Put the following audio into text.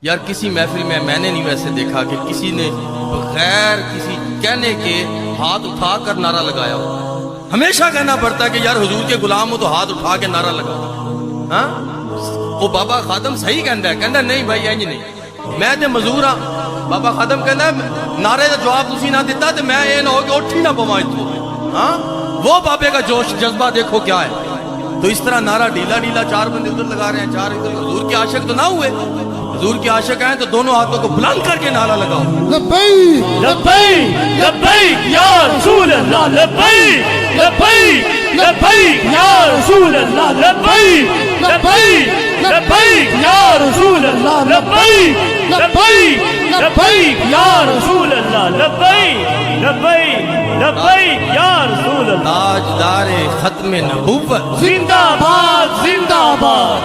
यार किसी महफिल में मैंने नहीं वैसे देखा कि किसी ने बगैर किसी कहने के हाथ उठा कर नारा लगाया हो। हमेशा कहना पड़ता है कि यार हुजूर के गुलाम हो तो हाथ उठा के नारा लगाओ। हाँ, वो बाबा खादम सही कहता नहीं भाई इंज नहीं, मैं तो मजदूर हाँ। बाबा खादम कहता नारे का जवाब तुसी ना दिता तो मैं ये ना हो कि उठ ही ना पवा इतों। हाँ, वो बाबे का जोश जज्बा देखो क्या है। तो इस तरह नारा ढीला ढीला, चार बंदे उधर लगा रहे हैं, चार इधर। हुजूर के आशिक तो ना हुए, हुजूर के आशिक हैं तो दोनों हाथों को बुलंद करके नारा लगाओ, लब्बैक लब्बैक लब्बैक या रसूल अल्लाह, लब्बैक लब्बैक लब्बैक या रसूल अल्लाह, लब्बैक लब्बैक लब्बैक या रसूल अल्लाह, लब्बैक लब्बैक लब्बैक या रसूल अल्लाह, लब्बैक लब्बैक लब्बैक या रसूल अल्लाह। ताजदार खत्म नबूवत जिंदाबाद जिंदाबाद।